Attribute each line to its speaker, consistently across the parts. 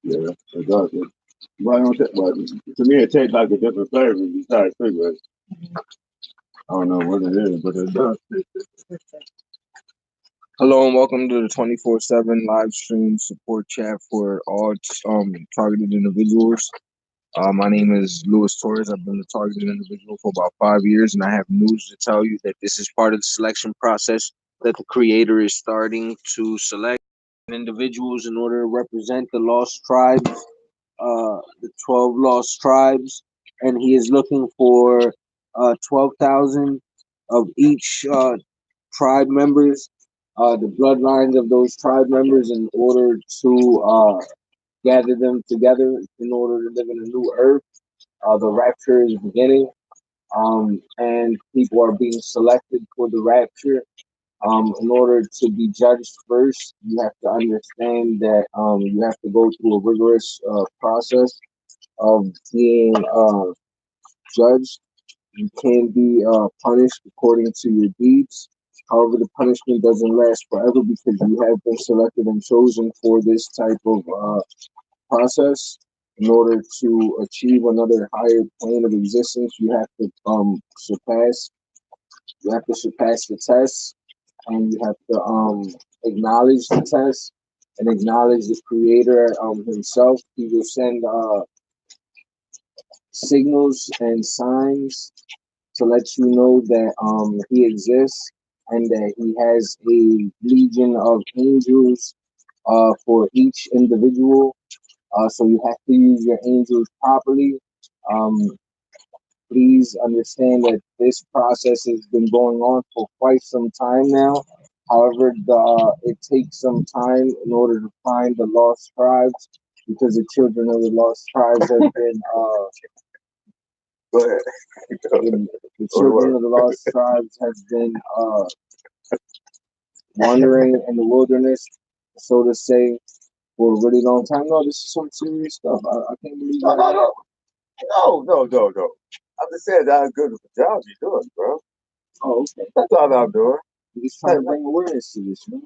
Speaker 1: Yeah, it does. Well, but to me, it tastes like a different flavor besides cigarettes. I don't know what it is, but it does.
Speaker 2: Hello and welcome to the 24/7 live stream support chat for all targeted individuals. My name is Luis Torres. I've been a targeted individual for about 5 years, and I have news to tell you that this is part of the selection process that the creator is starting to select individuals in order to represent the lost tribes, the 12 lost tribes, and he is looking for 12,000 of each tribe members, the bloodlines of those tribe members, in order to gather them together in order to live in a new earth. The rapture is beginning, and people are being selected for the rapture. In order to be judged first, you have to understand that you have to go through a rigorous process of being judged. You can be punished according to your deeds. However, the punishment doesn't last forever because you have been selected and chosen for this type of process. In order to achieve another higher plane of existence, you have to surpass. You have to surpass the test, and you have to acknowledge the test and acknowledge the Creator himself. He will send signals and signs to let you know that he exists and that he has a legion of angels for each individual. So you have to use your angels properly. Um, Please understand that this process has been going on for quite some time now. However, it takes some time in order to find the lost tribes because the children of the lost tribes have been
Speaker 1: Go ahead.
Speaker 2: the children of the lost tribes have been wandering in the wilderness, so to say, for a really long time. No, this is some serious stuff. I can't believe
Speaker 1: No,
Speaker 2: that.
Speaker 1: no. I'm just saying that good of a job you're doing, bro.
Speaker 2: Oh, okay.
Speaker 1: That's all I'm doing.
Speaker 2: He's trying to bring awareness to this, man.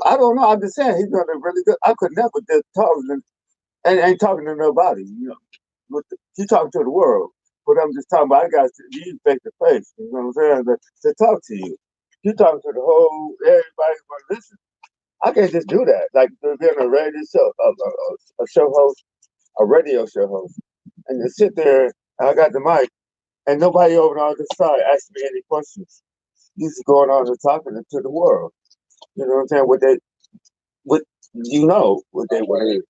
Speaker 1: I don't know. I'm just saying he's doing a really good. I could never just talk and ain't talking to nobody. You know, you talking to the world, but I'm just talking about. I got you face to face. You know what I'm saying? To talk to you. You talking to the whole everybody. But listen, I can't just do that. Like being a radio show, a show host, a radio show host, and just sit there. And I got the mic, and nobody over on the side asks me any questions. You just going on and talking to the world. You know what I'm saying? What what they want to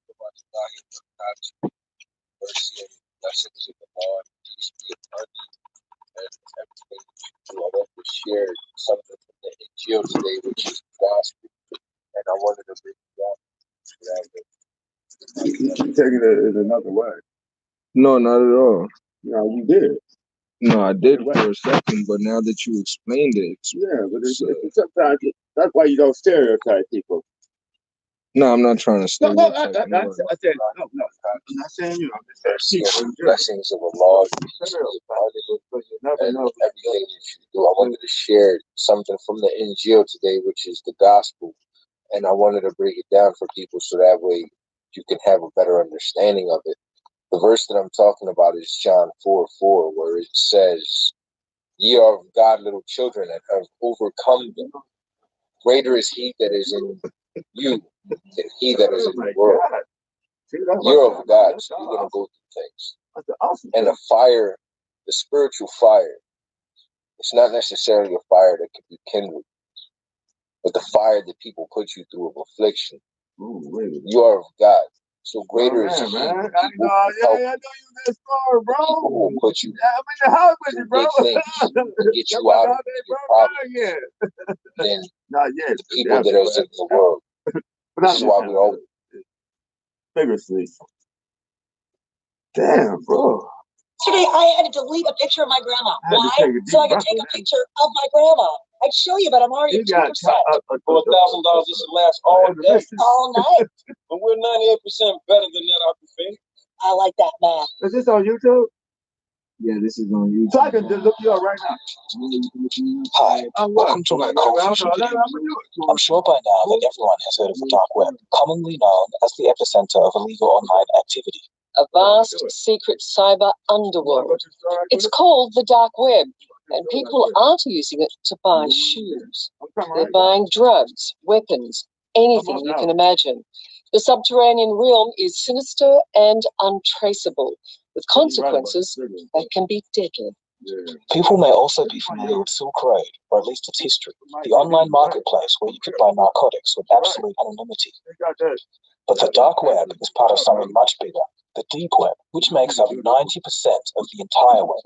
Speaker 2: I want to share something from the NGO today, which is gospel, and I wanted to bring it down.
Speaker 1: taking it in another way.
Speaker 2: No, not at all.
Speaker 1: No, you did.
Speaker 2: No, I did for a second, but now that you explained it,
Speaker 1: Yeah, but sometimes that's why you don't stereotype people.
Speaker 2: No, I'm not trying to stereotype.
Speaker 1: I said no. I'm not saying you. I'm just saying people.
Speaker 2: Blessings of Allah, and everything you should do. I wanted to share something from the NGO today, which is the gospel, and I wanted to break it down for people so that way you can have a better understanding of it. The verse that I'm talking about is John 4:4, where it says, "Ye are of God, little children, and have overcome them. Greater is He that is in you than he that is in the world." You're of God, so you're going to go through things. And the fire, the spiritual fire, it's not necessarily a fire that can be kindled, but the fire that people put you through of affliction. You are of God. So greater is He.
Speaker 1: I know you this far, bro.
Speaker 2: Who will put you
Speaker 1: I'm in the house with you, bro.
Speaker 2: To get you out of your problems than the people that are in the world. This is why we all
Speaker 1: vigorously. Damn, bro.
Speaker 3: Yesterday, I had to delete a picture of my grandma. Why? So I could take a picture of my grandma. I'd show you, but I'm already at 2%.
Speaker 2: For $1,000, this will last all day.
Speaker 3: All night.
Speaker 2: But we're 98% better than that, I think.
Speaker 3: I like that math.
Speaker 1: Is this on YouTube?
Speaker 2: Yeah, this is on YouTube.
Speaker 1: So I can just look you up right now.
Speaker 3: Hi, welcome to my Cold Fusion video. I'm sure by now that everyone has heard of the dark web, commonly known as the epicenter of illegal online activity. A vast, secret cyber underworld. It's called the dark web, and people aren't using it to buy shoes. They're buying drugs, weapons, anything you can imagine. The subterranean realm is sinister and untraceable, with consequences that can be deadly. People may also be familiar with Silk Road, or at least its history, the online marketplace where you could buy narcotics with absolute anonymity. But the dark web is part of something much bigger, the deep web, which makes up 90% of the entire web.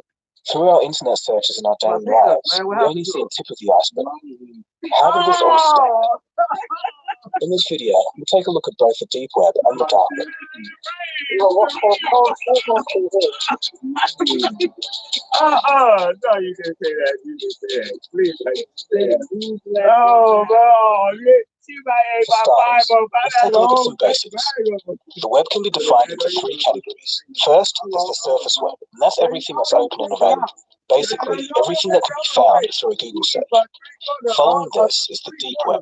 Speaker 3: Through our internet searches and our daily lives, we only see a tip of the iceberg. How did this all start? In this video, we'll take a look at both the deep web and the dark web.
Speaker 1: No, you didn't say that. You didn't say that. Please, oh,
Speaker 3: let's take a look at some basics. The web can be divided into three categories. First, there's the surface web, and that's everything that's open and available. Basically, everything that can be found through a Google search. Following this is the deep web.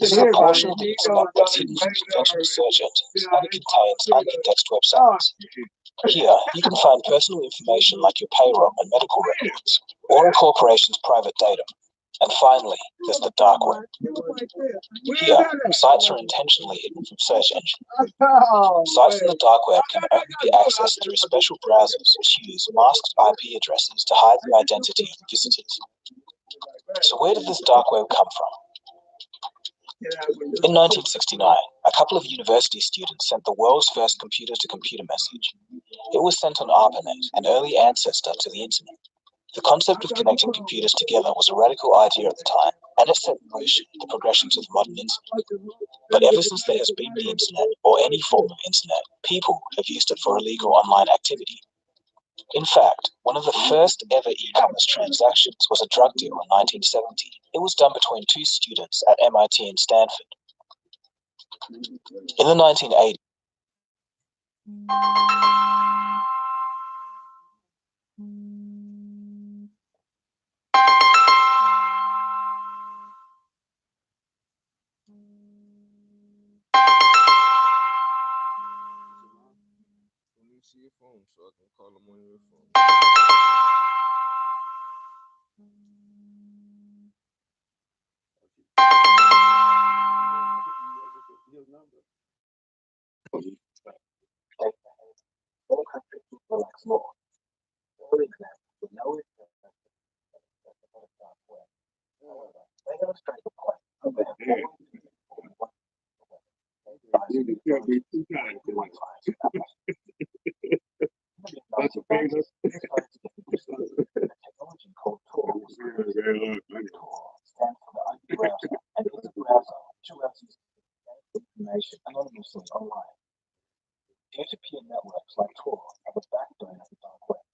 Speaker 3: This is a portion of the internet that's hidden from conventional search engines, and it contains unindexed websites. Here, you can find personal information like your payroll and medical records, or a corporation's private data. And finally, there's the dark web. Here, sites are intentionally hidden from search engines. Sites in the dark web can only be accessed through special browsers which use masked IP addresses to hide the identity of visitors. So where did this dark web come from? In 1969, a couple of university students sent the world's first computer-to-computer message. It was sent on ARPANET, an early ancestor to the internet. The concept of connecting computers together was a radical idea at the time, and it set in motion the progression to the modern internet. But ever since there has been the internet, or any form of internet, people have used it for illegal online activity. In fact, one of the first ever e-commerce transactions was a drug deal in 1970. It was done between two students at MIT and Stanford. In the 1980s,
Speaker 2: Let me see your phone so I can call them on your phone.
Speaker 3: all countries relax law. For example, we know it however, they illustrate the point of their technology called Tor stands for the IP browser, and it's a browser which allows you to get information anonymously online. Peer-to-peer networks like Tor are the backbone of the dark web.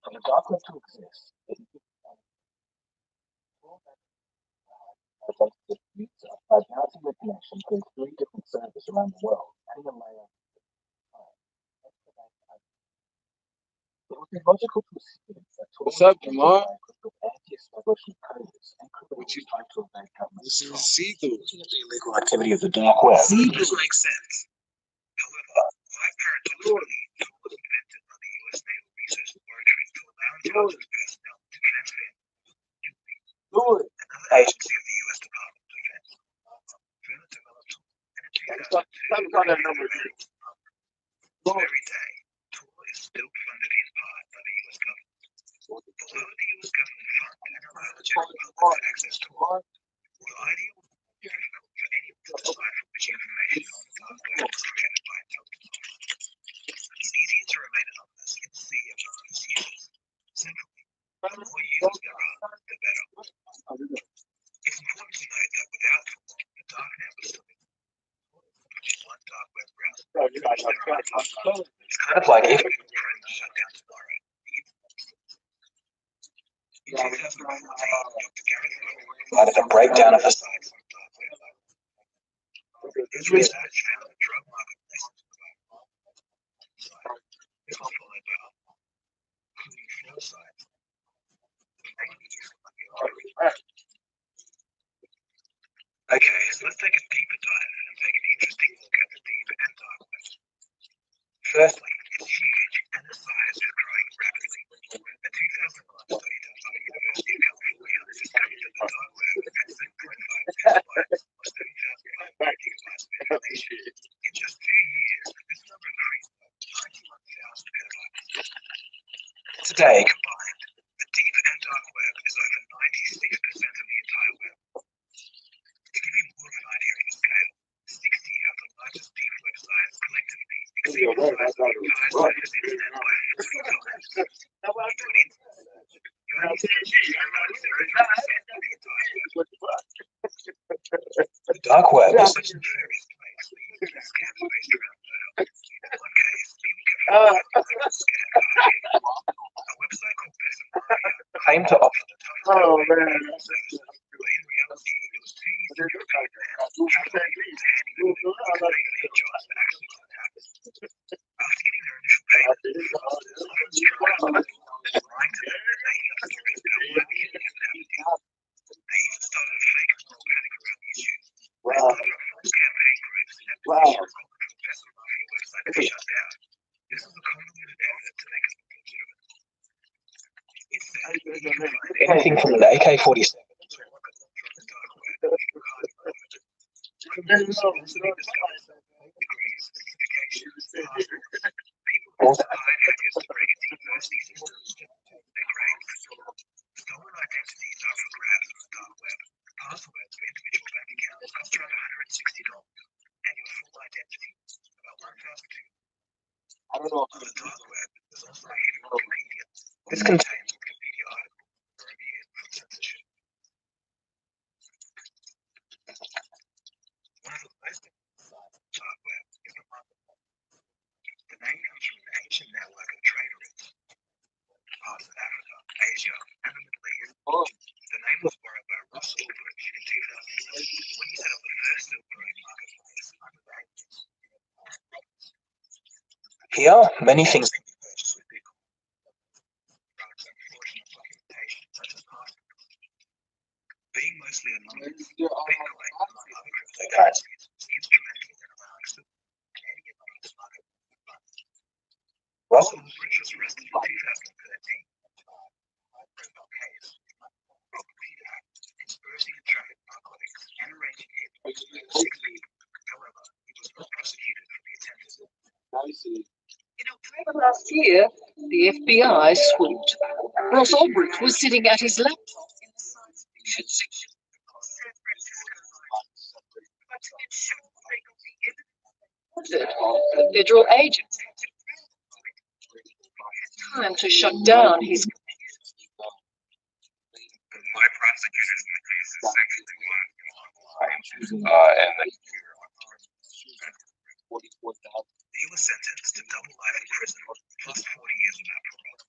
Speaker 3: For the dark web to exist, it is user by bouncing the connection between three different servers around the world, adding a layer of it would be logical to assume that
Speaker 2: What's up, Jamal?
Speaker 3: anti-establishment coders and criminals trying to evade government
Speaker 2: This is see-through.
Speaker 3: the illegal activity of the dark web.
Speaker 4: This makes sense. However, five paradoxically, Tor was invented by the U.S. Naval Research Laboratory to allow intelligence personnel to transfer another agency of the U.S. Department of Defense. Further developed and in 2002, every day, Tor is still funded in part by the U.S. government. Although the U.S. government fund and allow the general public to access Tor, the idea was difficult for anyone to decipher which information on the dark web was created by intelligence. It's easier to remain anonymous in the sea of anonymous users. Simply, the more users there are, the better. It's important to note that without Tor, the darknet would still be one dark web browser. It's kind of like if Google Chrome shut down tomorrow. In 2014, Dr. Gareth provided a breakdown of the sites on the dark web. His research found that drug marketplaces provide this
Speaker 3: Firstly,
Speaker 4: it's huge and the size is growing rapidly. A 2009 study done by the University of California discovered that the dark web had 7.5 petabytes or 7,500 gigabytes of information. In just 2 years, this number increased by 91,000 petabytes.
Speaker 3: today,
Speaker 4: Combined, the deep and dark web is over 96% of the entire web. To give you more of an idea of the scale, 60 of the largest deep websites collectively exceed the size of the entire surface internet by 40 times. When you do an internet search, you only search 0.03% of the entire web.
Speaker 3: the dark web is
Speaker 4: Such a nefarious place that you can scams based around murder. In one case, people get fired because of a scam targeting a website called Best Maria
Speaker 3: claimed to offer
Speaker 4: the tough services, but in reality, it was too easy to get paid and trusted people to handing them their paid jobs that actually didn't happen. After getting their initial payment, fraudsters often struck out lying to them and making up stories about why the killing hadn't happened yet. They even started a fake moral panic around the issue. They started up false campaign groups and petitions calling for the Best Mafia website to be shut down. This was a convoluted effort to make us look legitimate. It said you can find
Speaker 3: anything from an AK-47
Speaker 4: to a rocket launcher on the dark web if you hardly prove it. Criminals have also been discovered with degrees, certifications, passports. People who also hired hackers to break into university systems to detect their grades. Stolen identities are for grabs on the dark web. Passwords for individual bank accounts cost around $160, and your full identity about $1,200.
Speaker 1: I don't know.
Speaker 4: On the dark web, there's also a hidden Wikipedia.
Speaker 3: This
Speaker 4: contains Wikipedia articles that are immune from censorship. One of the most important sites of the dark web is the marketplace. The name comes from an ancient network of trade routes in parts of Africa, Asia, and the Middle East. The name was borrowed by Ross Ulbricht in 2007 when he set up the first Silk Road marketplace under the name.
Speaker 3: here, many things
Speaker 4: Can be purchased with Bitcoin. Drugs and fraudulent documentation such as passports. Being mostly anonymous, Bitcoin, among other cryptocurrencies, is instrumental in allowing Silk and any anonymous marketplace to run. Ross Ulbricht was arrested in 2013 for a high-profile case of conspiracy to traffic narcotics and arranging hit to 6 people. However, he was not prosecuted for the attempted.
Speaker 5: In October last year, the FBI swooped. Ross Ulbricht was sitting at his laptop in the science fiction section of San Francisco Library. But to ensure they got the evidence, the federal agents had to time to shut down his computers.
Speaker 4: My prosecutors in the case is sexually violent online, and he was sentenced to double life in prison plus 40 years without parole.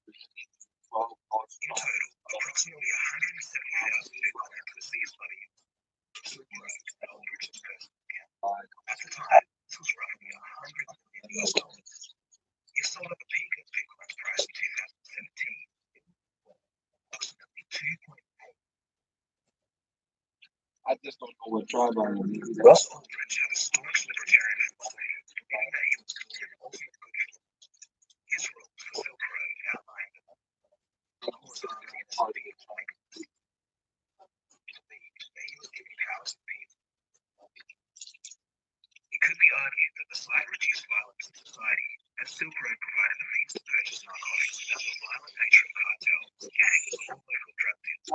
Speaker 4: In total, approximately 170,000 Bitcoin was seized by the Silk Road and Ulbricht's personal account. At the time, this was roughly $100 million. He sold at the peak of Bitcoin's price in 2017, approximately 2.8.
Speaker 1: I just don't know what tribe I am.
Speaker 4: Ross Ulbricht had a staunch libertarian philosophy, meaning that he was doing an ultimate good for. His rules for Silk Road outlined cause harmony and study of like he believed that he was giving powers to people. It could be argued that the site reduced violence in society, as Silk Road provided the means to purchase narcotics without the violent nature of cartels, gangs, or local drug deals.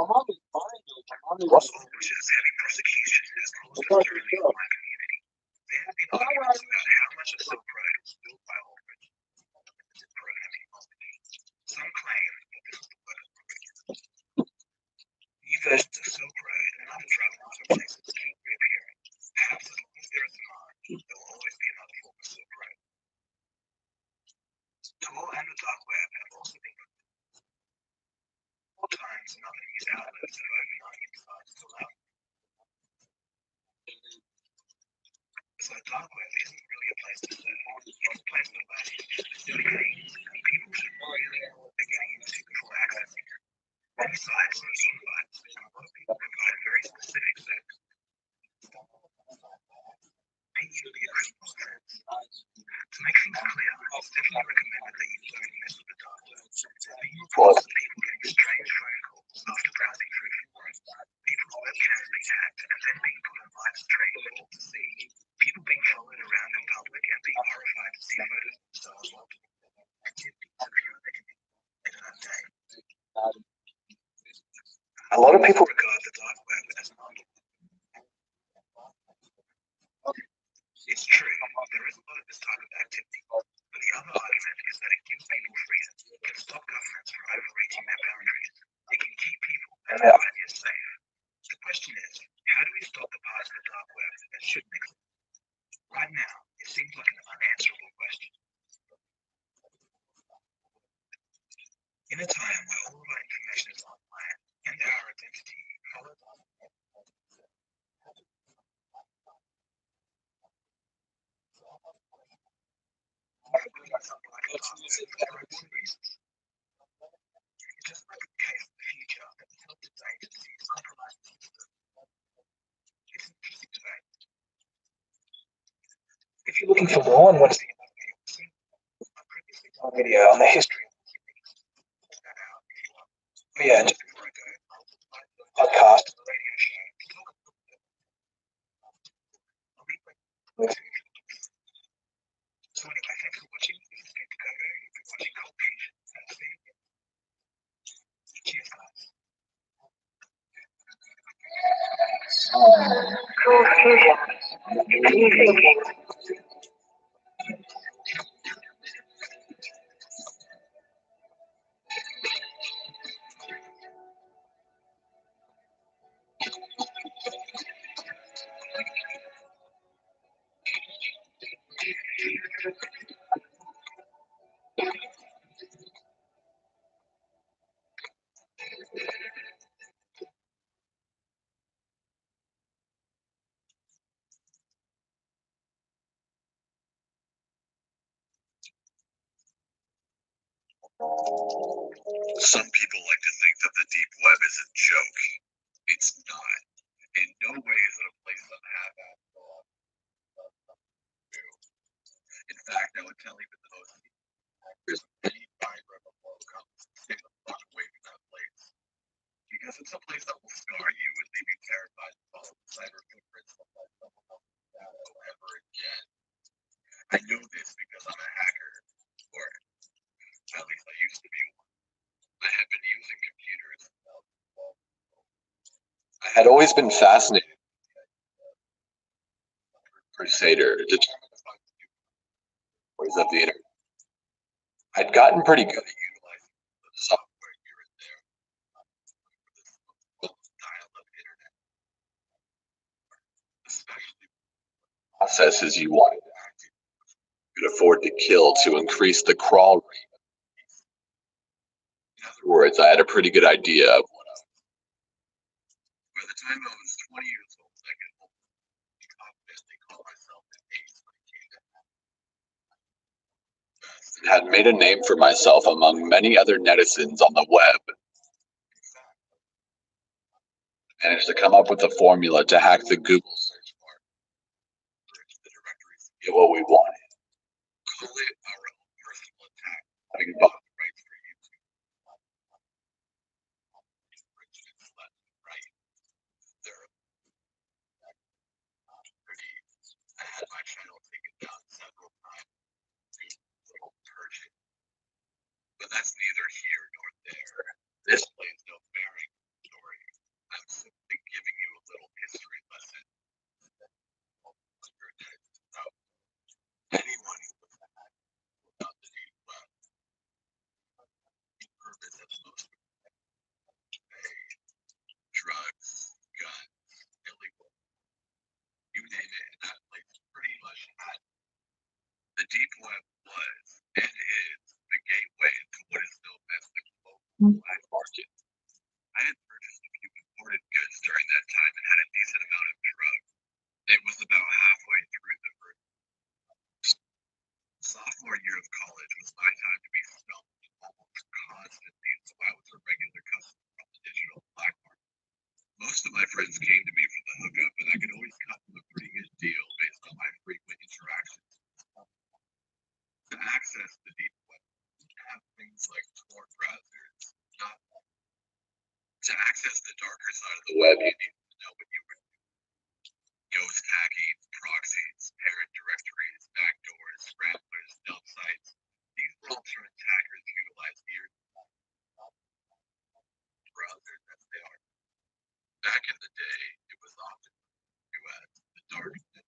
Speaker 4: Ross Ulbricht's heavy prosecution has caused concern in the online community. There have been arguments about how much of Silk Road was built by Ulbricht and the limited programming knowledge. Some claim that this was the work of Ulbricht. New versions of Silk Road and other drug marketplaces keep reappearing. Perhaps as long as there is demand, there will always be another form of Silk Road. Tor and the dark web have also been more times and other news outlets have opened up insights to allow. So the dark web isn't really a place to learn. It's a place to learn specific things, and people should really know what they're getting into before accessing it. Many sites use invites, and a lot of people provide very specific services. They usually a criminal offense. To make things clear, it's definitely strongly recommended that you don't mess with the dark web. There have been reports of people getting strange phone calls after browsing through forums, people's webcams being hacked and then being put on live stream for all to see, people being followed around in public and being horrified to see photos of themselves multiple activity occurring in a day. A lot of people regard the dark web as normal. It's true, there is a lot of this type of activity, but the other argument is that it gives people freedom, it can stop governments from overreaching their boundaries, it can keep people and their ideas safe. The question is, how do we stop the parts of the dark web that shouldn't exist? Right now, it seems like an unanswerable question. In a time where all of our information is online and our identity followed by just like the case of the future that is not designed to see compromised. It's an interesting debate. If you're looking for more on what is the video on the history of yeah, just before I go, podcast, radio show. So anyway, thanks for watching. This is Nick Kogo. If you're watching Cold Fusion, cheers, guys.
Speaker 5: Cold Fusion. New thinking.
Speaker 4: Some people like to think that the deep web is a joke. It's not. In no way is it a place I'm half-assed for. In fact, I would tell even the most there's any fiber of a moral compass to stay the fuck away from that place. Because it's a place that will scar you and leave you terrified to follow the cyber footprints of someone else's shadow ever again. I know this because I'm a hacker, or at least I used to be one. I have been using computers. I had always been fascinated Crusader determined to find the stories of the internet. I'd gotten pretty good at utilizing the software here and there for this dial-up internet, especially processes you wanted to activate. You could afford to kill to increase the crawl rate. In other words, I had a pretty good idea of what I was. By the time I was 20 years old, I could confidently call myself an ace when it came to and had made a name for myself among many other netizens on the web. I managed to come up with a formula to hack the Google search bar, the directories to get what we wanted. Call it our own personal attack, having bought the rights for YouTube. Right. I had my channel taken down several times due to little purging. But that's neither here nor there. This plays no bearing on the story. I'm simply giving you a little history lesson. Anyone who was about the deep web
Speaker 6: darker side of the web, you need to know what you were doing. Ghost hacking, proxies, parent directories, backdoors, scramblers, dump sites. These were all terms hackers utilized years browsers as they are. Back in the day, it was often referred to as the dark net.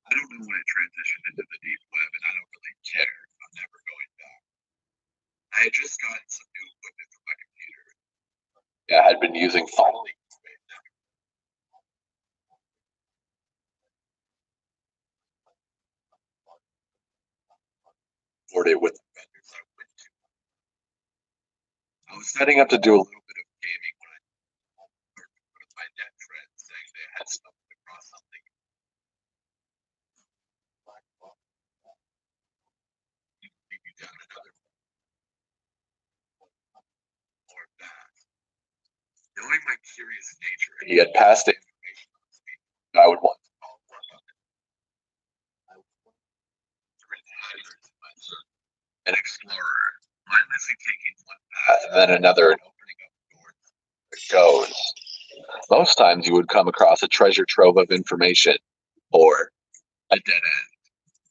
Speaker 6: I don't know when it transitioned into the deep web, and I don't really care. I'm never going back. I had just gotten some new equipment for my computer. Yeah, I had been using finally it with the vendors I went to. I was setting up to do a little bit of gaming when I heard one of my net friends saying they had stumbled across something. Lead me down another more path. Knowing my curious nature, he had passed the information on to me. I would want to follow up on it. I was an explorer, mindlessly taking one path and then another and opening up doors. It goes. Most times you would come across a treasure trove of information, or a dead end.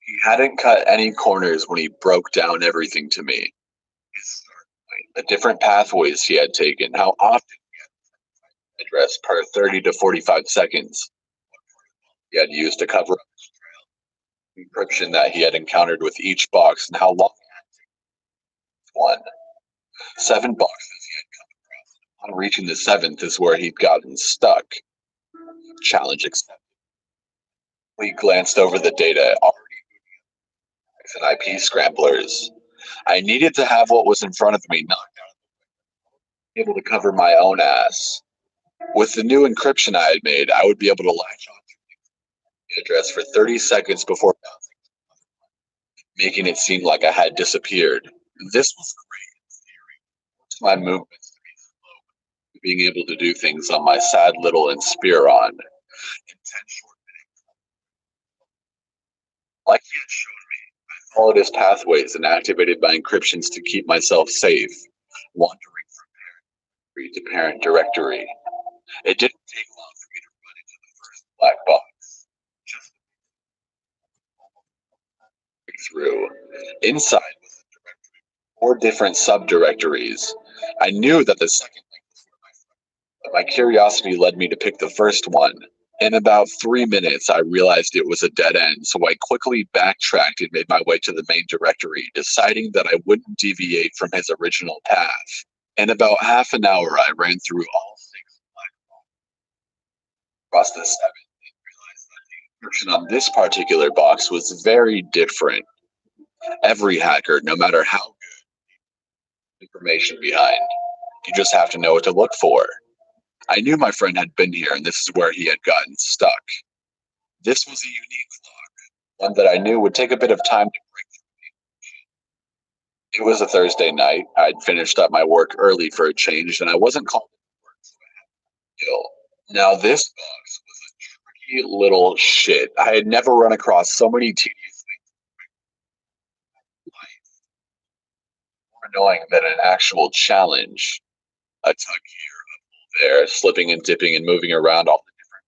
Speaker 6: He hadn't cut any corners when he broke down everything to me. His start point, the different pathways he had taken, how often he had address per 30 to 45 seconds. He had used to cover up his trail, encryption that he had encountered with each box, and how long it had taken. 1. 7 boxes he had come across. On reaching the 7th is where he'd gotten stuck. Challenge accepted. We glanced over the data already and IP scramblers. I needed to have what was in front of me knocked out, able to cover my own ass. With the new encryption I had made, I would be able to latch onto the address for 30 seconds before bouncing, making it seem like I had disappeared. This was great in theory. My movements to be slow, being able to do things on my sad little Inspiron in 10 short minutes. Like he had shown me, I followed his pathways and activated my encryptions to keep myself safe, wandering from parent to parent directory. It didn't take long for me to run into the first black box. Just through. Inside was a directory, 4 different subdirectories. I knew that the second link was where my friend, but my curiosity led me to pick the first one. In about 3 minutes, I realized it was a dead end, so I quickly backtracked and made my way to the main directory, deciding that I wouldn't deviate from his original path. In about half an hour, I ran through all 6 black boxes. Across the 7th, and realized that the encryption on this particular box was very different. Every hacker, no matter how good, information behind. You just have to know what to look for. I knew my friend had been here, and this is where he had gotten stuck. This was a unique lock, one that I knew would take a bit of time to break through. It was a Thursday night. I'd finished up my work early for a change, and I wasn't called to work, so I had to deal. Now, this box was a tricky little shit. I had never run across so many tedious things in my life. More annoying than an actual challenge. A tug here, a pull there, slipping and dipping and moving around all the different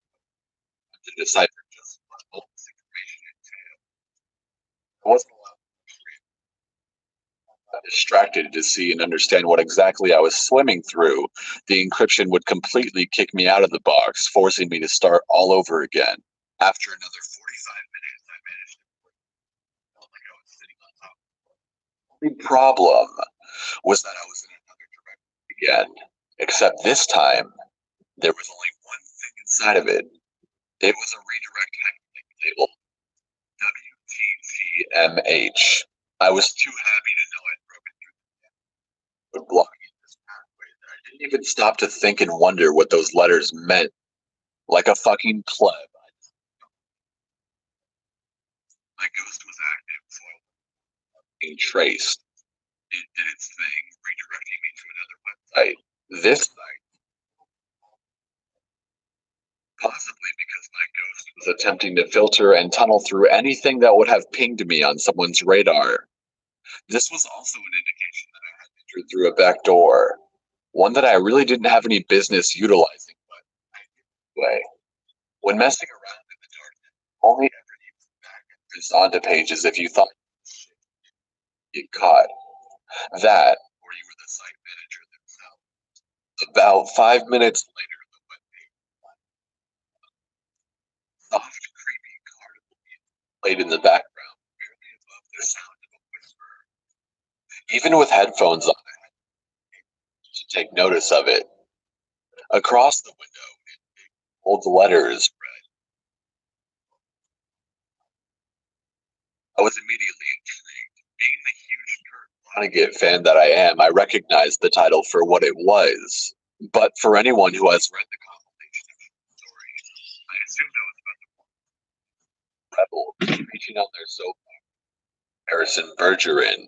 Speaker 6: to decipher just what all this information entailed. I wasn't distracted to see and understand what exactly I was swimming through. The encryption would completely kick me out of the box, forcing me to start all over again. After another 45 minutes, I managed to felt like I was sitting on top. The problem was that I was in another direction again, except this time there was only one thing inside of it. It was a redirect hyperlink labeled WTTMH. I was too happy to know I'd broken through the would block me this pathway that I didn't even stop to think and wonder what those letters meant. Like a fucking pleb. My ghost was active, so I was being traced. It did its thing, redirecting me to another website. This site, possibly because my ghost was attempting to filter and tunnel through anything that would have pinged me on someone's radar. This was also an indication that I had entered through a back door. one that I really didn't have any business utilizing, but anyway, when messing around in the dark, only ever used back onto pages if you thought you'd get caught. That, or you were the site manager themselves. About 5 minutes later, the webpage soft, creepy carnival music played in the background, barely above the sound of a whisper. Even with headphones on, I had to take notice of it. Across the window, in big bold letters read. I was immediately intrigued. Being the huge Kurt Vonnegut fan that I am, I recognized the title for what it was. But for anyone who has read the compilation of the story, I assumed that was about the rebels reaching on their soapbox. Harrison Bergeron.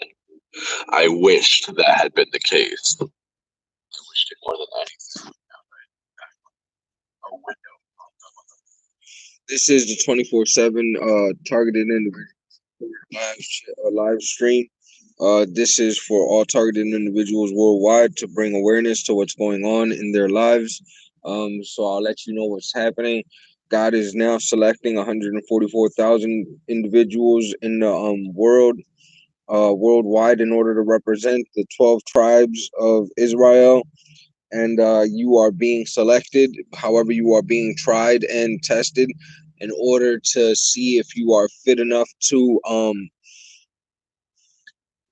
Speaker 6: I wished that had been the case. I wished it more than anything. A window.
Speaker 2: This is the 24/7 targeted individual live stream. This is for all targeted individuals worldwide to bring awareness to what's going on in their lives. So I'll let you know what's happening. God is now selecting 144,000 individuals in the worldwide in order to represent the 12 tribes of Israel. And you are being selected. However, you are being tried and tested in order to see if you are fit enough to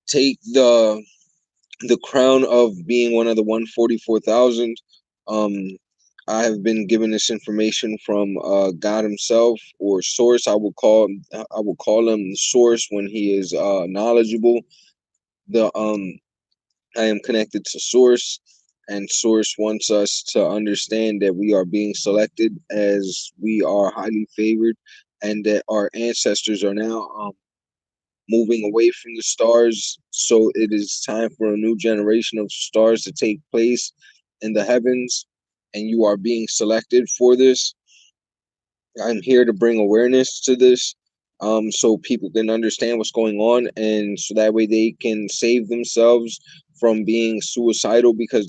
Speaker 2: take the crown of being one of the 144,000. I have been given this information from God Himself, or Source. I will call him Source when he is knowledgeable. I am connected to Source, and Source wants us to understand that we are being selected as we are highly favored, and that our ancestors are now moving away from the stars. So it is time for a new generation of stars to take place in the heavens, and you are being selected for this. I'm here to bring awareness to this, so people can understand what's going on, and so that way they can save themselves from being suicidal, because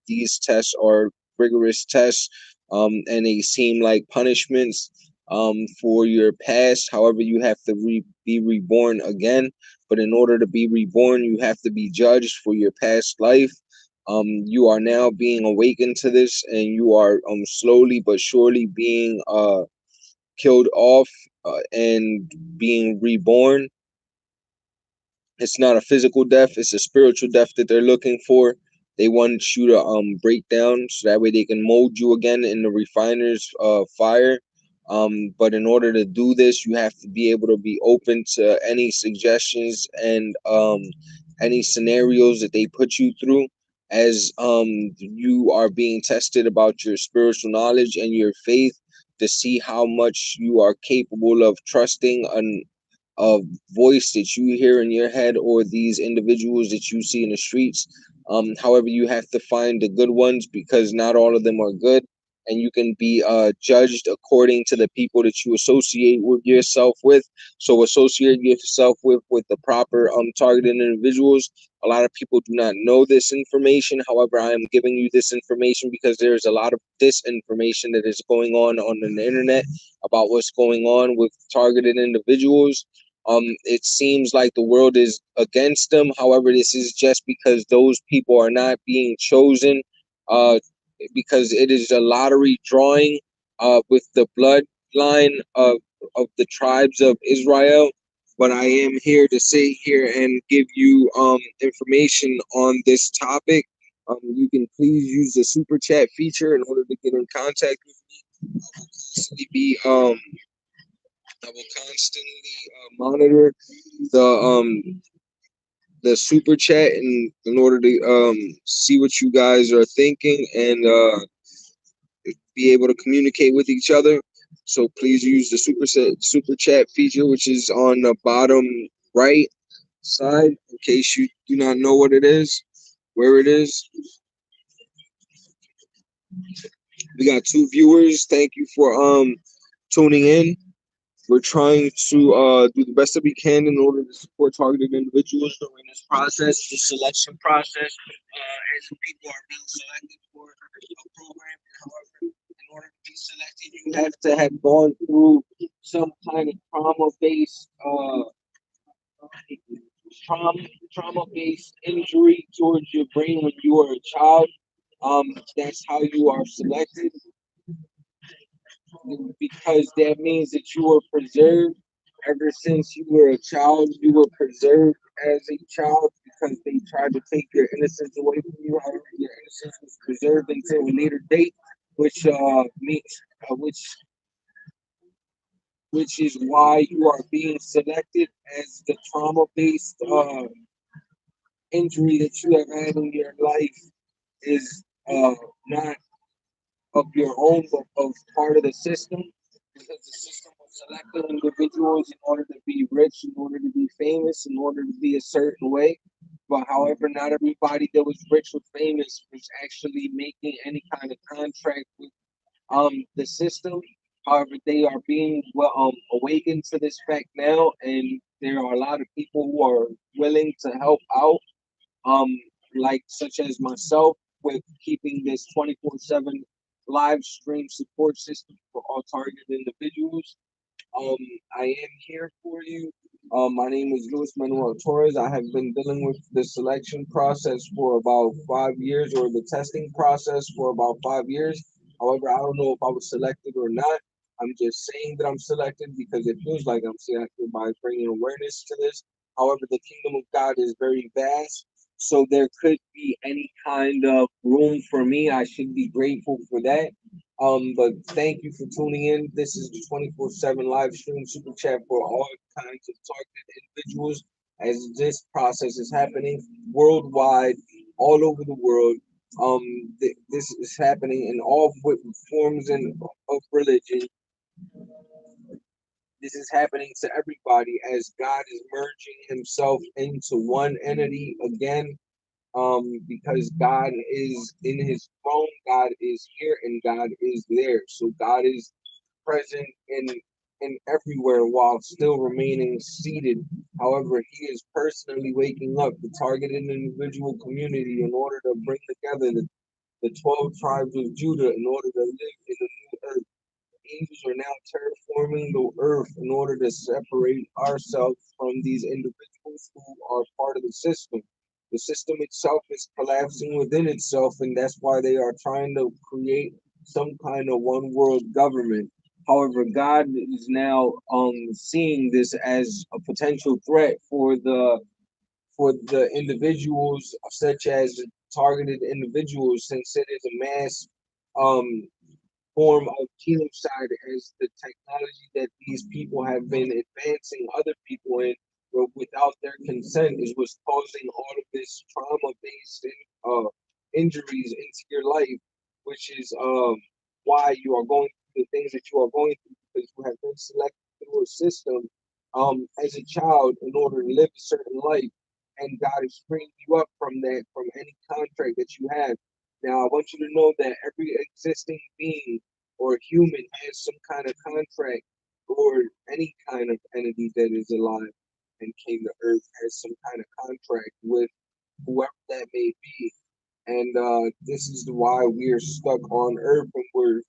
Speaker 2: these tests are rigorous tests, and they seem like punishments for your past. However, you have to be reborn again, but in order to be reborn, you have to be judged for your past life. You are now being awakened to this, and you are slowly but surely being killed off and being reborn. It's not a physical death, it's a spiritual death that they're looking for. They want you to break down so that way they can mold you again in the refiner's fire. But in order to do this, you have to be able to be open to any suggestions and any scenarios that they put you through, as you are being tested about your spiritual knowledge and your faith, to see how much you are capable of trusting a voice that you hear in your head, or these individuals that you see in the streets. However, you have to find the good ones, because not all of them are good, and you can be judged according to the people that you associate with yourself with. So associate yourself with the proper targeted individuals. A lot of people do not know this information. However, I am giving you this information because there's a lot of disinformation that is going on the internet about what's going on with targeted individuals. It seems like the world is against them. However, this is just because those people are not being chosen, because it is a lottery drawing with the bloodline of the tribes of Israel. But I am here to sit here and give you information on this topic. You can please use the super chat feature in order to get in contact with me. I will constantly monitor the super chat in order to see what you guys are thinking, and be able to communicate with each other. So please use the super chat feature, which is on the bottom right side, in case you do not know what it is, where it is. We got 2 viewers. Thank you for tuning in. We're trying to do the best that we can in order to support targeted individuals during this process, the selection process, as people are being selected for a program. However, in order to be selected, you have to have gone through some kind of trauma-based injury towards your brain when you were a child. That's how you are selected, because that means that you were preserved ever since you were a child. You were preserved as a child because they tried to take your innocence away from you. However, your innocence was preserved until a later date, which means which is why you are being selected, as the trauma-based injury that you have had in your life is not of your own, but of part of the system, because the system will select individuals in order to be rich, in order to be famous, in order to be a certain way. But however, not everybody that was rich or famous was actually making any kind of contract with the system. However, they are being awakened to this fact now, and there are a lot of people who are willing to help out, um, like such as myself, with keeping this 24/7 live stream support system for all targeted individuals. Um, I am here for you. My name is Luis Manuel Torres. I have been dealing with the selection process for about 5 years, or the testing process for about 5 years. However, I don't know if I was selected or not. I'm just saying that I'm selected because it feels like I'm selected by bringing awareness to this. However, the kingdom of God is very vast, so there could be any kind of room for me. I should be grateful for that. But thank you for tuning in. This is the 24/7 live stream super chat for all kinds of targeted individuals, as this process is happening worldwide, all over the world. This is happening in all forms of religion. This is happening to everybody as God is merging himself into one entity again, because God is in his throne, God is here, and God is there. So God is present in everywhere while still remaining seated. However, he is personally waking up the targeted individual community in order to bring together the 12 tribes of Judah in order to live in the new earth. Angels are now terraforming the earth in order to separate ourselves from these individuals who are part of the system. The system itself is collapsing within itself, and that's why they are trying to create some kind of one world government. However, God is now seeing this as a potential threat for the individuals, such as targeted individuals, since it is a mass um, form of genocide, as the technology that these people have been advancing other people in, but without their consent, is what's causing all of this trauma-based injuries into your life, which is why you are going through the things that you are going through, because you have been selected through a system as a child in order to live a certain life, and God is freeing you up from that, from any contract that you have. Now, I want you to know that every existing being or human has some kind of contract, or any kind of entity that is alive and came to earth has some kind of contract with whoever that may be. And this is why we're stuck on earth, and we're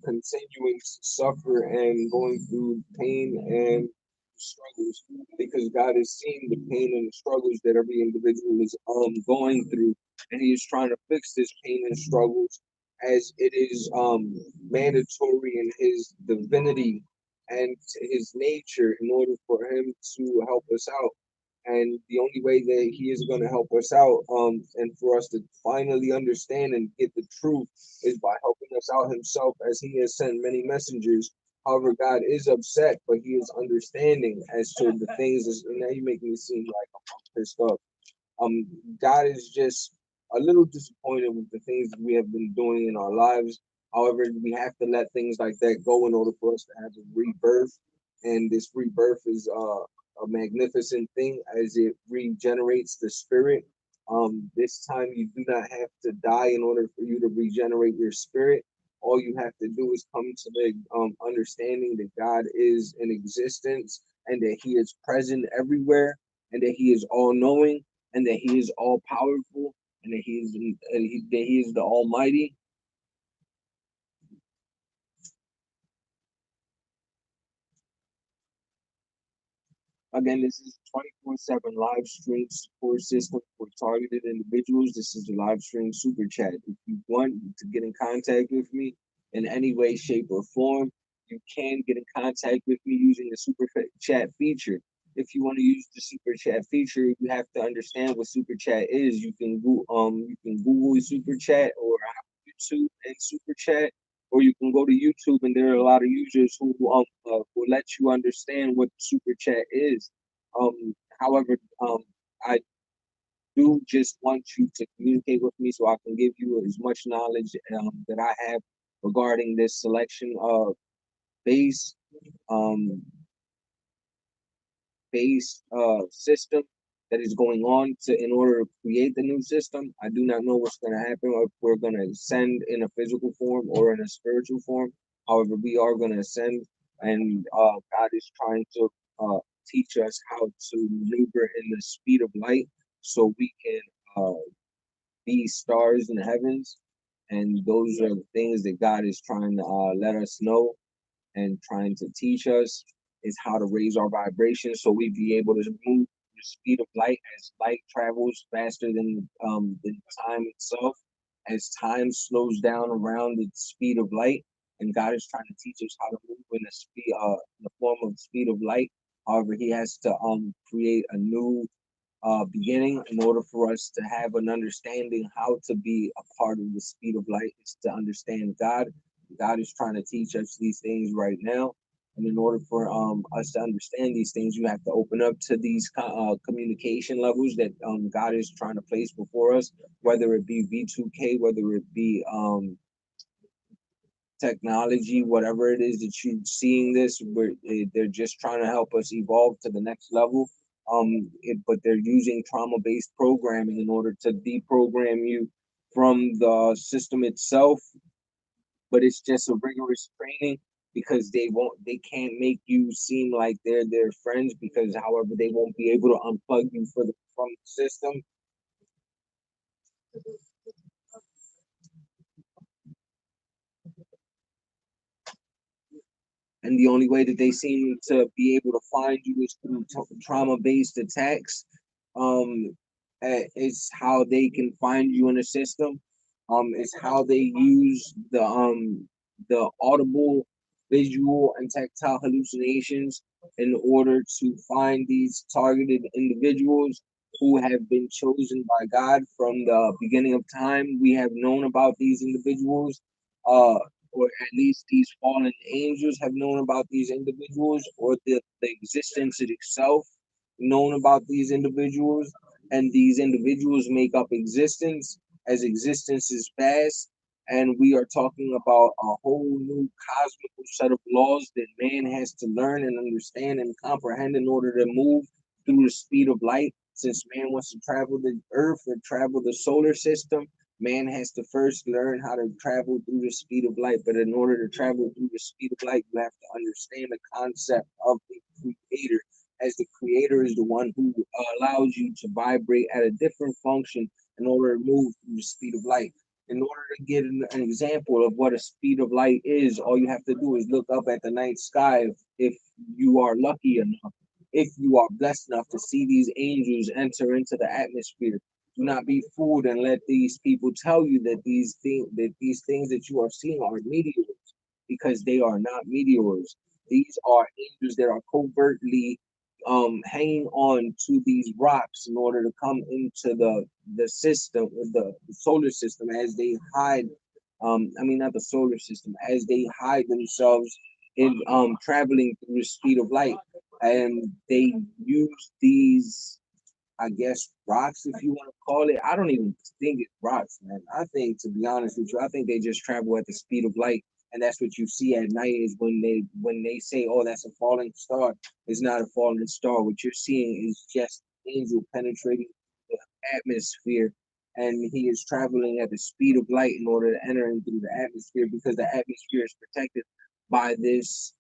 Speaker 2: continuing to suffer and going through pain and struggles, because God is seeing the pain and the struggles that every individual is going through, and he is trying to fix this pain and struggles, as it is mandatory in his divinity and his nature in order for him to help us out. And the only way that he is going to help us out, and for us to finally understand and get the truth, is by helping us out himself, as he has sent many messengers. However, God is upset, but he is understanding as to the things. Now you make me seem like I'm pissed off. um God is just a little disappointed with the things that we have been doing in our lives. However, we have to let things like that go in order for us to have a rebirth. And this rebirth is a magnificent thing, as it regenerates the spirit. This time you do not have to die in order for you to regenerate your spirit. All you have to do is come to the understanding that God is in existence and that He is present everywhere and that He is all knowing and that He is all powerful and that that He is the Almighty. Again, this is 24/7 live stream support system for targeted individuals. This is the live stream super chat. If you want to get in contact with me in any way, shape, or form, you can get in contact with me using the super chat feature. If you want to use the super chat feature, you have to understand what super chat is. You can Google super chat or YouTube and super chat, or you can go to YouTube, and there are a lot of users who will let you understand what super chat is. However, I do just want you to communicate with me so I can give you as much knowledge that I have regarding this selection of base um, system that is going on in order to create the new system. I do not know what's going to happen, or if we're going to ascend in a physical form or in a spiritual form. However, we are going to ascend, and God is trying to teach us how to maneuver in the speed of light so we can be stars in the heavens. And those are the things that God is trying to let us know and trying to teach us is how to raise our vibration so we be able to move the speed of light as light travels faster than time itself, as time slows down around the speed of light. And God is trying to teach us how to move in the form of the speed of light. However, He has to create a new beginning in order for us to have an understanding how to be a part of the speed of light is to understand God. God is trying to teach us these things right now. And in order for us to understand these things, you have to open up to these communication levels that God is trying to place before us, whether it be V2K, whether it be technology, whatever it is that you're seeing this, they're just trying to help us evolve to the next level. But they're using trauma-based programming in order to deprogram you from the system itself. But it's just a rigorous training because they can't make you seem like they're their friends because, however, they won't be able to unplug you from the system. And the only way that they seem to be able to find you is through trauma-based attacks. Um, it's how they can find you in the system. It's how they use the audible, visual, and tactile hallucinations in order to find these targeted individuals who have been chosen by God from the beginning of time. We have known about these individuals. Or at least these fallen angels have known about these individuals, or the existence itself known about these individuals, and these individuals make up existence as existence is vast, and we are talking about a whole new cosmical set of laws that man has to learn and understand and comprehend in order to move through the speed of light. Since man wants to travel the earth or travel the solar system, man has to first learn how to travel through the speed of light. But in order to travel through the speed of light, you have to understand the concept of the creator, as the creator is the one who allows you to vibrate at a different function in order to move through the speed of light. In order to get an example of what a speed of light is, all you have to do is look up at the night sky if you are lucky enough, if you are blessed enough to see these angels enter into the atmosphere. Do not be fooled and let these people tell you that these things that you are seeing are meteors, because they are not meteors. These are angels that are covertly hanging on to these rocks in order to come into the system, the solar system, as they hide. I mean, not the solar system, as they hide themselves in traveling through the speed of light, and they use these, I guess, rocks, if you want to call it. I don't even think it's rocks, man. I think, to be honest with you, I think they just travel at the speed of light, and that's what you see at night. Is when they say, "Oh, that's a falling star." It's not a falling star. What you're seeing is just angel penetrating the atmosphere and he is traveling at the speed of light in order to enter into the atmosphere, because the atmosphere is protected by this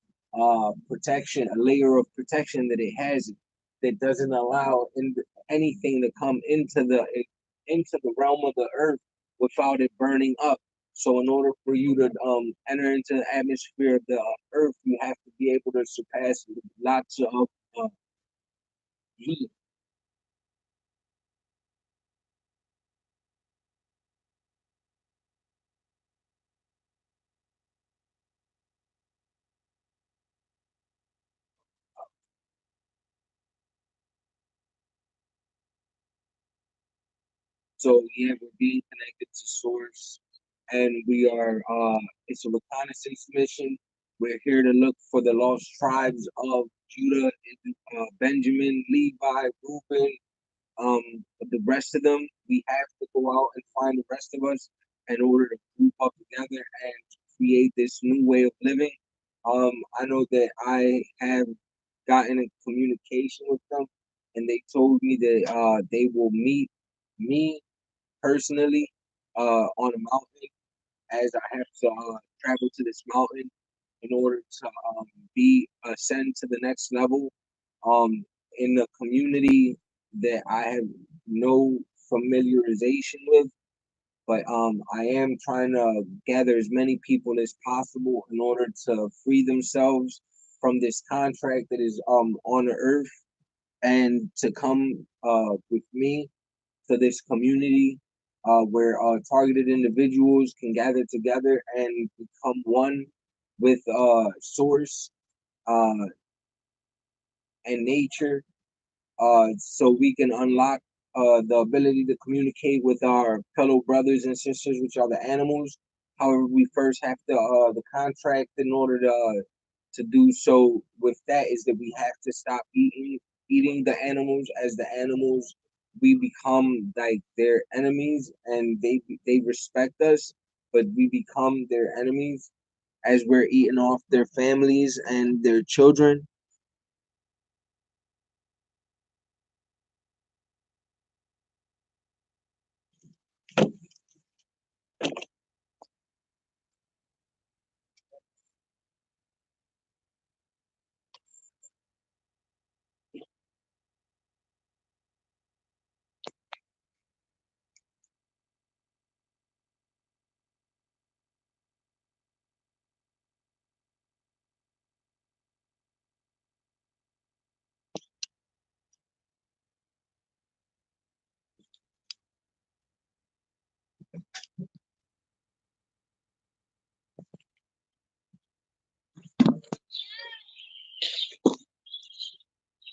Speaker 2: protection, a layer of protection that it has that doesn't allow anything to come into the realm of the earth without it burning up. So in order for you to enter into the atmosphere of the earth, you have to be able to surpass lots of heat. So yeah, we're being connected to source, and we are it's a reconnaissance mission. We're here to look for the lost tribes of Judah, Benjamin, Levi, Reuben, the rest of them. We have to go out and find the rest of us in order to group up together and create this new way of living. I know that I have gotten in communication with them, and they told me that they will meet me personally on a mountain, as I have to travel to this mountain in order to be ascend to the next level in the community that I have no familiarization with. But I am trying to gather as many people as possible in order to free themselves from this contract that is on the earth, and to come with me to this community where targeted individuals can gather together and become one with source uh, and nature, so we can unlock the ability to communicate with our fellow brothers and sisters, which are the animals. However, we first have to the contract in order to do so with that is that we have to stop eating the animals, as the animals we become like their enemies, and they respect us, but we become their enemies as we're eating off their families and their children.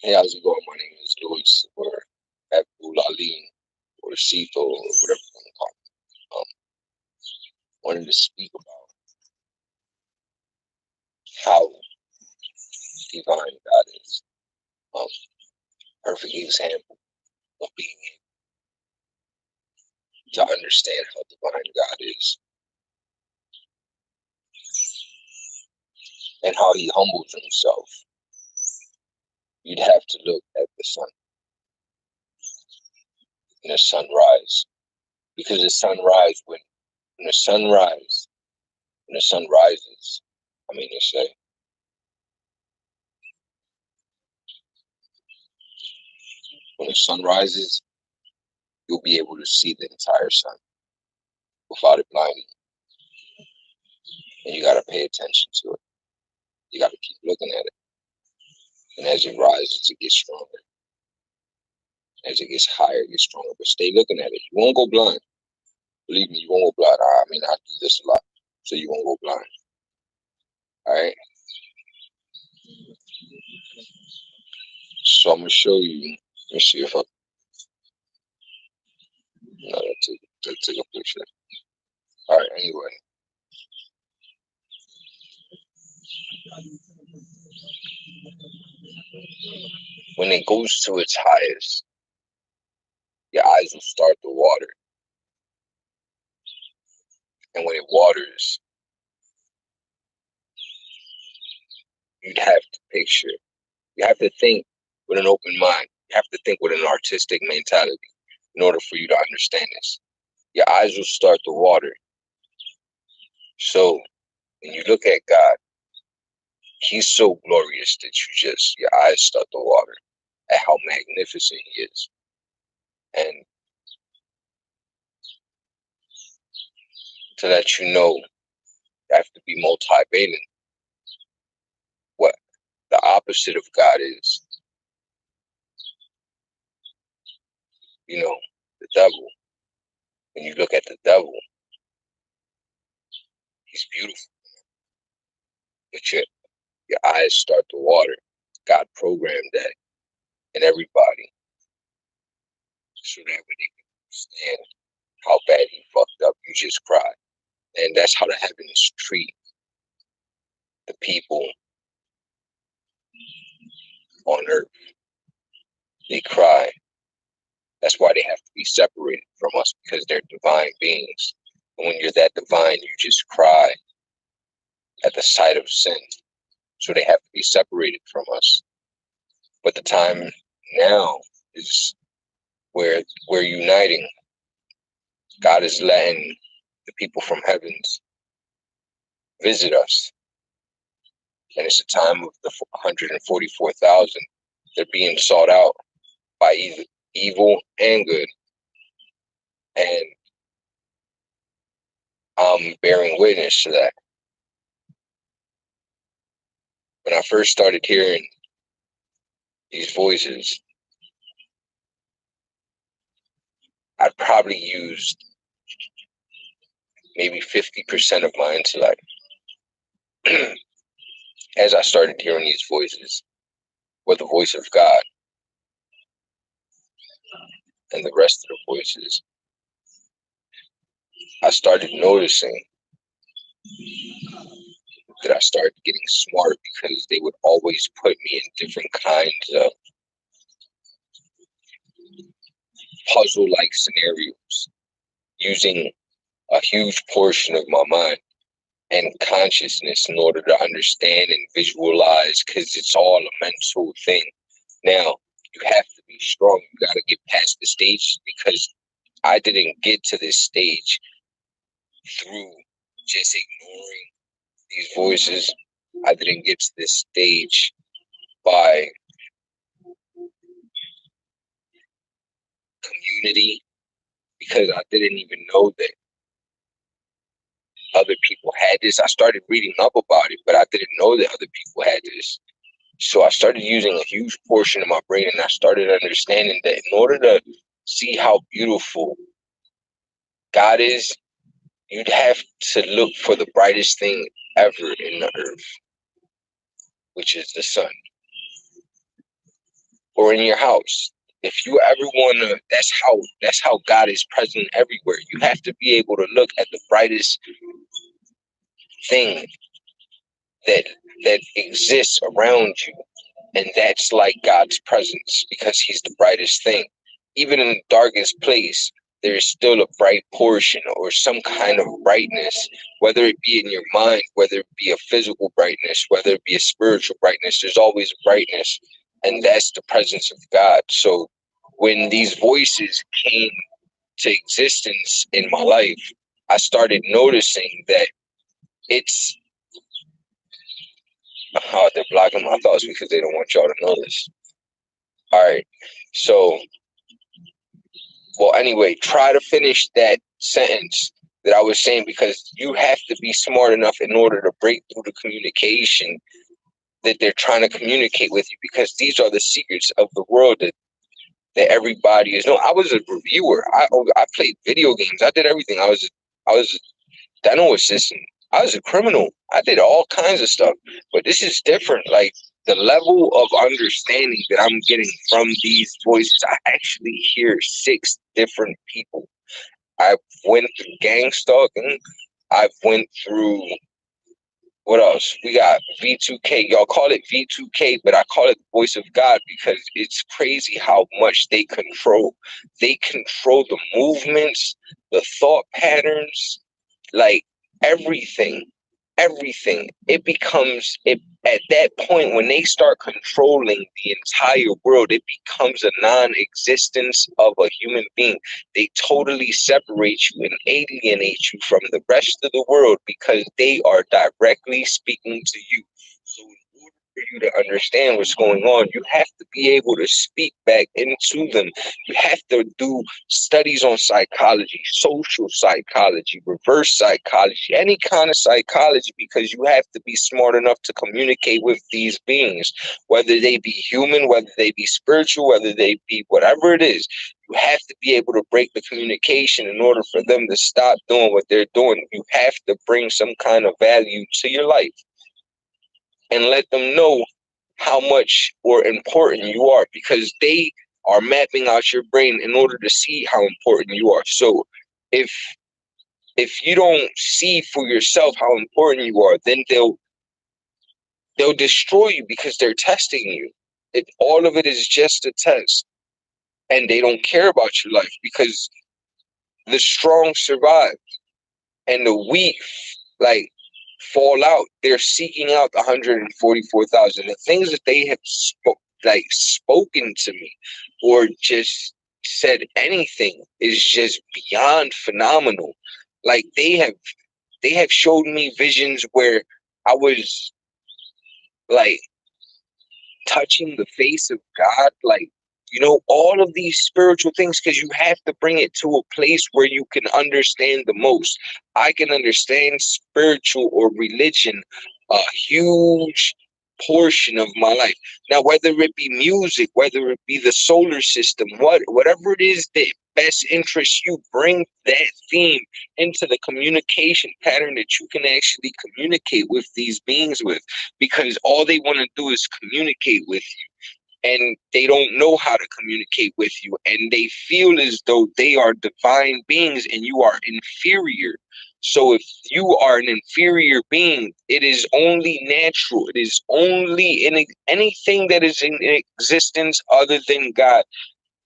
Speaker 7: Hey, how's it going? My name is Louis, or Abdul Alim, or Sito, or whatever you want to call me. Wanted to speak about how divine God is. Um, Perfect example of being able to understand how divine God is and how He humbles Himself. You'd have to look at the sun and the sunrise, because the sunrise when the sunrise when the sun rises, I mean to say, when the sun rises, you'll be able to see the entire sun without it blinding. And you got to pay attention to it. You got to keep looking at it. And as it rises, it gets stronger. As it gets higher, it gets stronger. But stay looking at it. You won't go blind. Believe me, you won't go blind. I mean, I do this a lot, so you won't go blind. All right. So I'm gonna show you. Let me see if I. No, take a picture. All right. Anyway, when it goes to its highest, your eyes will start to water. And when it waters, you'd have to picture. You have to think with an open mind. You have to think with an artistic mentality in order for you to understand this. your eyes will start to water. So when you look at God, He's so glorious that your eyes start to water at how magnificent He is. And to let you know, you have to be multivalent. What the opposite of God is, the devil. When you look at the devil, he's beautiful, but your eyes start to water. God programmed that in everybody so that when they can understand how bad he fucked up, you just cry. And that's how the heavens treat the people on earth. They cry. That's why they have to be separated from us, because they're divine beings. And when you're that divine, you just cry at the sight of sin. So they have to be separated from us. But the time now is where we're uniting. God is letting the people from heavens visit us. And it's the time of the 144,000. They're being sought out by either evil and good. And I'm bearing witness to that. When I first started hearing these voices, I'd probably used maybe 50% of my intellect. As I started hearing these voices, were the voice of God. And the rest of the voices, I started noticing that I started getting smart, because they would always put me in different kinds of puzzle-like scenarios, using a huge portion of my mind and consciousness in order to understand and visualize, because it's all a mental thing. Now, you have to be strong. You got to get past the stage, because I didn't get to this stage through just ignoring these voices. I didn't get to this stage by community, because I didn't even know that other people had this. I started reading up about it, but I didn't know that other people had this. So I started using a huge portion of my brain, and I started understanding that in order to see how beautiful God is, you'd have to look for the brightest thing ever in the earth, which is the sun. Or in your house. If you ever wanna, that's how God is present everywhere. You have to be able to look at the brightest thing that exists around you. And that's like God's presence, because he's the brightest thing. Even in the darkest place, there is still a bright portion or some kind of brightness, whether it be in your mind, whether it be a physical brightness, whether it be a spiritual brightness, there's always brightness. And that's the presence of God. So when these voices came to existence in my life, I started noticing that it's, they're blocking my thoughts because they don't want y'all to know this. All right. So, well, anyway, try to finish that sentence that I was saying, because you have to be smart enough in order to break through the communication that they're trying to communicate with you, because these are the secrets of the world that everybody is. No, I was a reviewer. I played video games. I did everything. I was a dental assistant. I was a criminal. I did all kinds of stuff. But this is different. Like, the level of understanding that I'm getting from these voices, I actually hear 6 different people. I went through gang stalking. I went through, what else? We got V2K. Y'all call it V2K, but I call it the voice of God, because it's crazy how much they control. They control the movements, the thought patterns, like everything. everything. It becomes it at that point when they start controlling the entire world, it becomes a non-existence of a human being. They totally separate you and alienate you from the rest of the world because they are directly speaking to you. So in order for you to understand what's going on, you have to be able to speak back into them. You have to do studies on psychology, social psychology, reverse psychology, any kind of psychology, because you have to be smart enough to communicate with these beings, whether they be human, whether they be spiritual, whether they be whatever it is. You have to be able to break the communication in order for them to stop doing what they're doing. You have to bring some kind of value to your life and let them know how much or important you are, because they are mapping out your brain in order to see how important you are. So if you don't see for yourself how important you are, then they'll destroy you because they're testing you. All of it is just a test, and they don't care about your life because the strong survive and the weak like fall out. They're seeking out the 144,000. The things that they have spoken to me or just said anything is just beyond phenomenal. Like they have showed me visions where I was like touching the face of God, like, all of these spiritual things, because you have to bring it to a place where you can understand the most. I can understand spiritual or religion a huge portion of my life. Now, whether it be music, whether it be the solar system, whatever it is that best interests you, bring that theme into the communication pattern that you can actually communicate with these beings with, because all they want to do is communicate with you, and they don't know how to communicate with you, and they feel as though they are divine beings and you are inferior. So if you are an inferior being, it is only natural, it is only in anything that is in existence other than God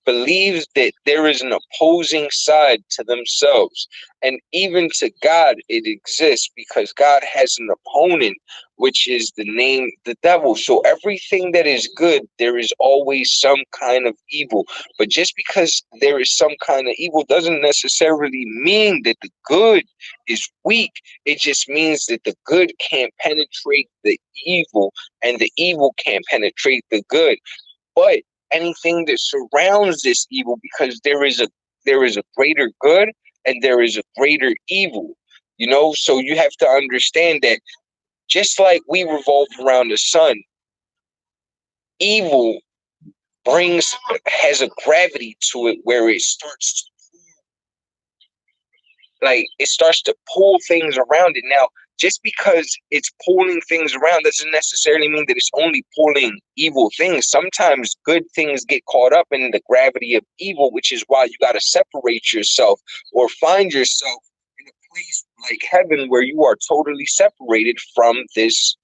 Speaker 7: believes that there is an opposing side to themselves. And even to God, it exists because God has an opponent, which is the devil. So everything that is good, there is always some kind of evil. But just because there is some kind of evil doesn't necessarily mean that the good is weak. It just means that the good can't penetrate the evil, and the evil can't penetrate the good. But anything that surrounds this evil, because there is a greater good and there is a greater evil, so you have to understand that just like we revolve around the sun, evil has a gravity to it where it starts to pull things around it. Now, just because it's pulling things around doesn't necessarily mean that it's only pulling evil things. Sometimes good things get caught up in the gravity of evil, which is why you got to separate yourself or find yourself in a place like heaven where you are totally separated from this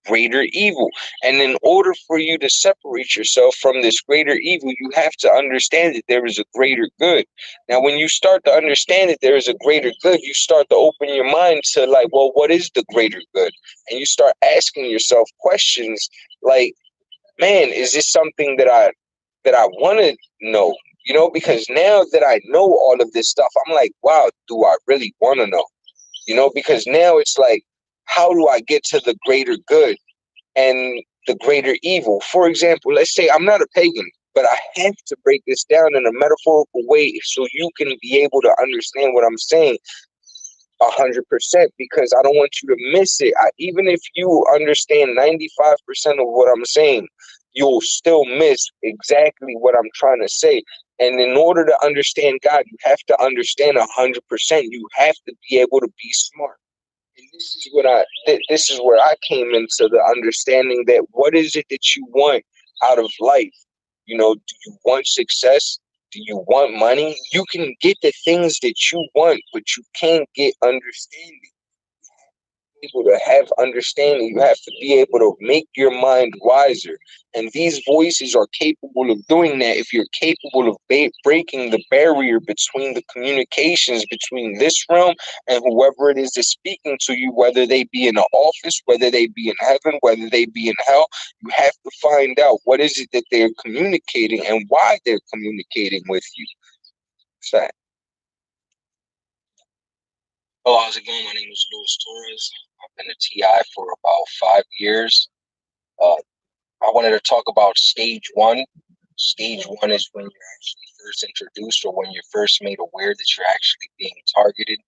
Speaker 7: greater evil. And in order for you to separate yourself from this greater evil, you have to understand that there is a greater good. Now, when you start to understand that there is a greater good, you start to open your mind to well, what is the greater good? And you start asking yourself questions like, man, is this something that I want to know? Because now that I know all of this stuff, I'm like, wow, do I really want to know? Because now it's like, how do I get to the greater good and the greater evil? For example, let's say I'm not a pagan, but I have to break this down in a metaphorical way so you can be able to understand what I'm saying 100%, because I don't want you to miss it. Even if you understand 95% of what I'm saying, you'll still miss exactly what I'm trying to say. And in order to understand God, you have to understand 100%. You have to be able to be smart. And this is where I came into the understanding that what is it that you want out of life? Do you want success? Do you want money? You can get the things that you want, but you can't get understanding. able to have understanding. You have to be able to make your mind wiser. And these voices are capable of doing that if you're capable of breaking the barrier between the communications between this realm and whoever it is that's speaking to you, whether they be in an office, whether they be in heaven, whether they be in hell. You have to find out what is it that they're communicating and why they're communicating with you. What's that? Oh, how's it going? My name is Luis Torres. I've been a TI for about 5 years. I wanted to talk about stage one. Stage one is when you're actually first introduced or when you're first made aware that you're actually being targeted.